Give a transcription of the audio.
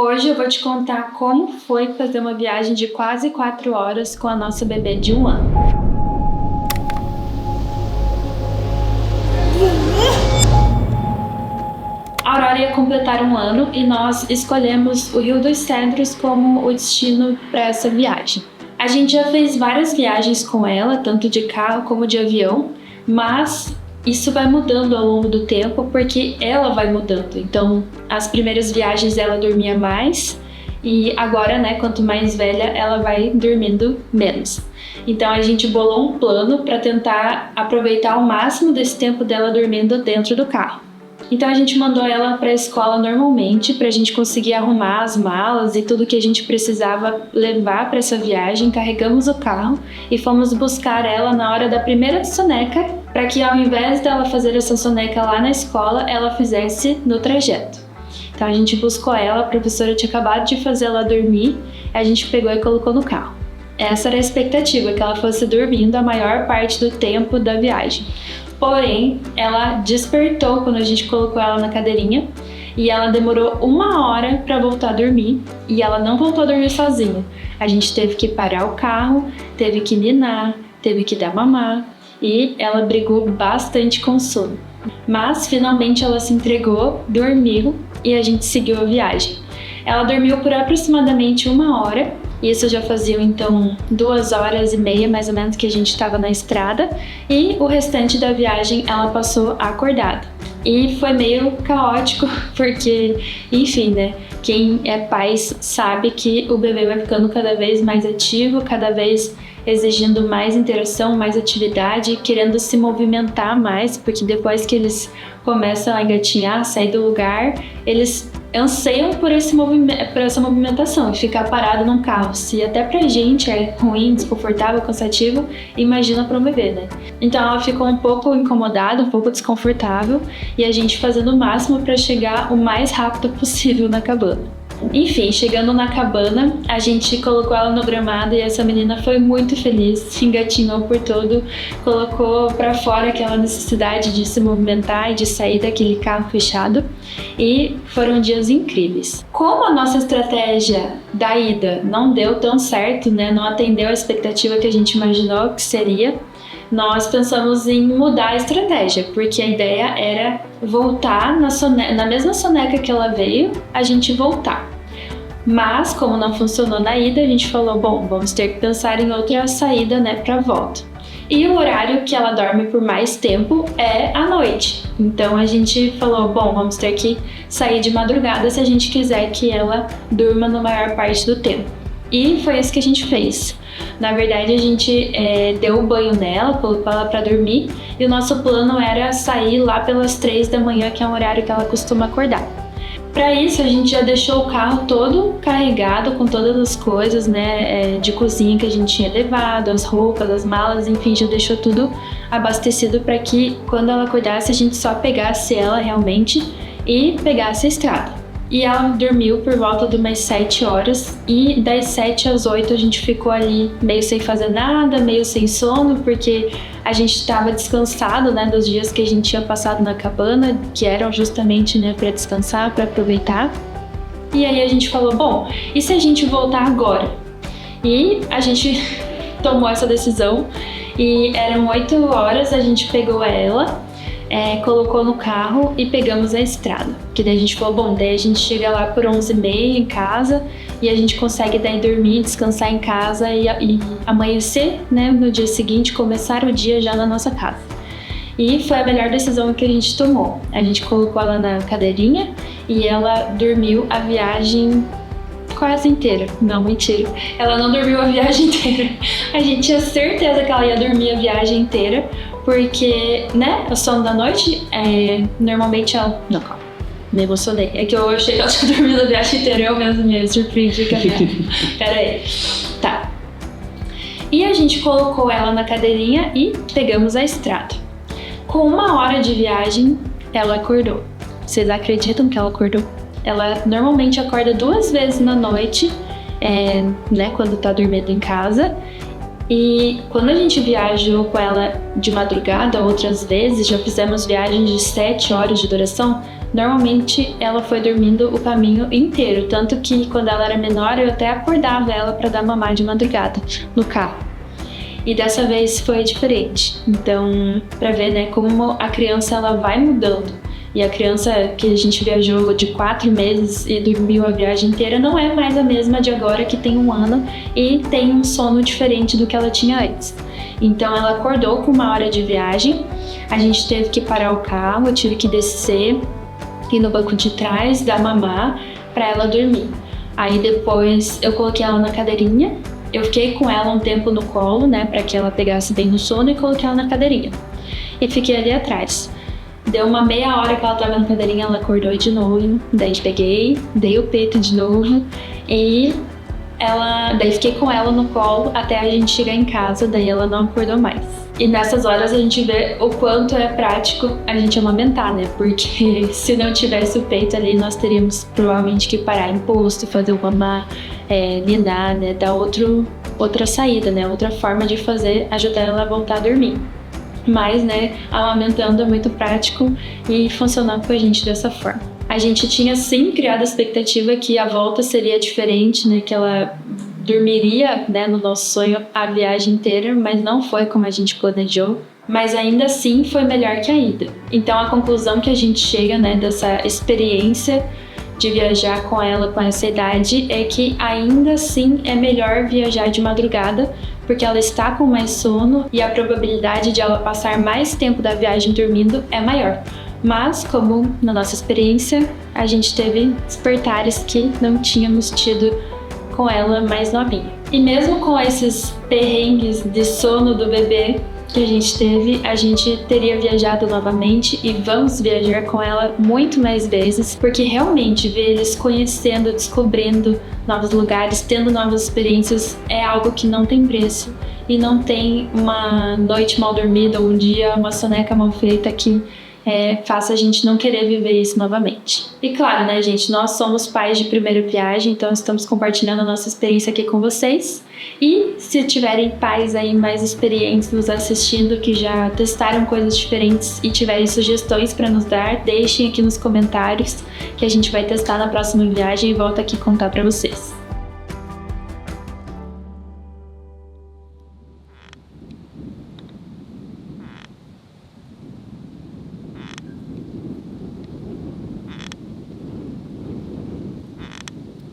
Hoje eu vou te contar como foi fazer uma viagem de quase 4 horas com a nossa bebê de 1 ano. A Aurora ia completar 1 ano e nós escolhemos o Rio dos Cedros como o destino para essa viagem. A gente já fez várias viagens com ela, tanto de carro como de avião, mas isso vai mudando ao longo do tempo porque ela vai mudando. Então, as primeiras viagens ela dormia mais e agora, quanto mais velha, ela vai dormindo menos. Então, a gente bolou um plano para tentar aproveitar o máximo desse tempo dela dormindo dentro do carro. Então a gente mandou ela para a escola normalmente, para a gente conseguir arrumar as malas e tudo que a gente precisava levar para essa viagem. Carregamos o carro e fomos buscar ela na hora da primeira soneca, para que ao invés dela fazer essa soneca lá na escola, ela fizesse no trajeto. Então a gente buscou ela, a professora tinha acabado de fazer ela dormir, a gente pegou e colocou no carro. Essa era a expectativa, que ela fosse dormindo a maior parte do tempo da viagem. Porém, ela despertou quando a gente colocou ela na cadeirinha e ela demorou 1 hora para voltar a dormir e ela não voltou a dormir sozinha. A gente teve que parar o carro, teve que ninar, teve que dar mamar e ela brigou bastante com o sono. Mas finalmente ela se entregou, dormiu e a gente seguiu a viagem. Ela dormiu por aproximadamente 1 hora. Isso já fazia então 2 horas e meia mais ou menos que a gente estava na estrada e o restante da viagem ela passou acordada. E foi meio caótico porque, enfim, quem é pai sabe que o bebê vai ficando cada vez mais ativo, cada vez exigindo mais interação, mais atividade, querendo se movimentar mais, porque depois que eles começam a engatinhar, sair do lugar, eles anseiam por essa movimentação e ficar parado num carro. Se até pra gente é ruim, desconfortável, cansativo, imagina para um bebê, Então ela ficou um pouco incomodada, um pouco desconfortável e a gente fazendo o máximo para chegar o mais rápido possível na cabana. Enfim, chegando na cabana, a gente colocou ela no gramado e essa menina foi muito feliz, se engatinhou por todo, colocou pra fora aquela necessidade de se movimentar e de sair daquele carro fechado e foram dias incríveis. Como a nossa estratégia da ida não deu tão certo, não atendeu a expectativa que a gente imaginou que seria, nós pensamos em mudar a estratégia, porque a ideia era voltar na mesma soneca que ela veio, a gente voltar. Mas, como não funcionou na ida, a gente falou, vamos ter que pensar em outra saída, para volta. E o horário que ela dorme por mais tempo é à noite. Então a gente falou, vamos ter que sair de madrugada se a gente quiser que ela durma na maior parte do tempo. E foi isso que a gente fez. Na verdade, a gente deu o banho nela, colocou ela para dormir e o nosso plano era sair lá pelas 3 da manhã, que é o horário que ela costuma acordar. Para isso, a gente já deixou o carro todo carregado com todas as coisas, de cozinha que a gente tinha levado, as roupas, as malas, enfim, já deixou tudo abastecido para que quando ela acordasse a gente só pegasse ela realmente e pegasse a estrada. E ela dormiu por volta de umas 7 horas e das 7 às 8 a gente ficou ali meio sem fazer nada, meio sem sono, porque a gente estava descansado, dos dias que a gente tinha passado na cabana, que eram justamente, para descansar, para aproveitar. E aí a gente falou, e se a gente voltar agora? E a gente tomou essa decisão e eram 8 horas, a gente pegou ela, colocou no carro e pegamos a estrada. Que daí a gente falou, daí a gente chega lá por 11h30 em casa e a gente consegue daí dormir, descansar em casa e amanhecer, no dia seguinte, começar o dia já na nossa casa. E foi a melhor decisão que a gente tomou. A gente colocou ela na cadeirinha e ela dormiu a viagem quase inteira. Não, mentira. Ela não dormiu a viagem inteira. A gente tinha certeza que ela ia dormir a viagem inteira, porque, o sono da noite, normalmente ela... Não, calma, me emocionei. É que eu achei que ela tinha dormido a viagem inteira, eu mesmo me surpreendi com a viagem. Pera aí. Tá. E a gente colocou ela na cadeirinha e pegamos a estrada. Com 1 hora de viagem, ela acordou. Vocês acreditam que ela acordou? Ela normalmente acorda 2 vezes na noite, quando tá dormindo em casa. E quando a gente viajou com ela de madrugada, outras vezes, já fizemos viagens de 7 horas de duração, Normalmente ela foi dormindo o caminho inteiro, tanto que quando ela era menor eu até acordava ela para dar mamar de madrugada no carro. E dessa vez foi diferente. Então, para ver, né, como a criança ela vai mudando. E a criança que a gente viajou de 4 meses e dormiu a viagem inteira não é mais a mesma de agora, que tem 1 ano e tem um sono diferente do que ela tinha antes. Então ela acordou com 1 hora de viagem, a gente teve que parar o carro, eu tive que descer, ir no banco de trás, dar mamar para ela dormir. Aí depois eu coloquei ela na cadeirinha, eu fiquei com ela um tempo no colo, né, para que ela pegasse bem no sono, e coloquei ela na cadeirinha. E fiquei ali atrás. Deu uma meia hora que ela tava na cadeirinha, ela acordou de novo, daí peguei, dei o peito de novo e daí fiquei com ela no colo até a gente chegar em casa, daí ela não acordou mais. E nessas horas a gente vê o quanto é prático a gente amamentar, né? Porque se não tivesse o peito ali, nós teríamos provavelmente que parar em posto, fazer o mamar, ninar, né? Dar outra saída, né? Outra forma de fazer, ajudar ela a voltar a dormir. Mas, né, amamentando é muito prático e funcionou com a gente dessa forma. A gente tinha sim criado a expectativa que a volta seria diferente, né, que ela dormiria, né, no nosso sonho a viagem inteira, mas não foi como a gente planejou. Mas ainda assim foi melhor que a ida. Então a conclusão que a gente chega, né, dessa experiência de viajar com ela com essa idade é que ainda assim é melhor viajar de madrugada, porque ela está com mais sono e a probabilidade de ela passar mais tempo da viagem dormindo é maior. Mas, como na nossa experiência, a gente teve despertares que não tínhamos tido com ela mais novinha. E mesmo com esses perrengues de sono do bebê que a gente teve, a gente teria viajado novamente e vamos viajar com ela muito mais vezes, porque realmente ver eles conhecendo, descobrindo novos lugares, tendo novas experiências é algo que não tem preço e não tem uma noite mal dormida ou um dia, uma soneca mal feita que faça a gente não querer viver isso novamente. E claro, né, gente, nós somos pais de primeira viagem, então estamos compartilhando a nossa experiência aqui com vocês. E se tiverem pais aí mais experientes nos assistindo, que já testaram coisas diferentes e tiverem sugestões para nos dar, deixem aqui nos comentários que a gente vai testar na próxima viagem e volta aqui contar para vocês.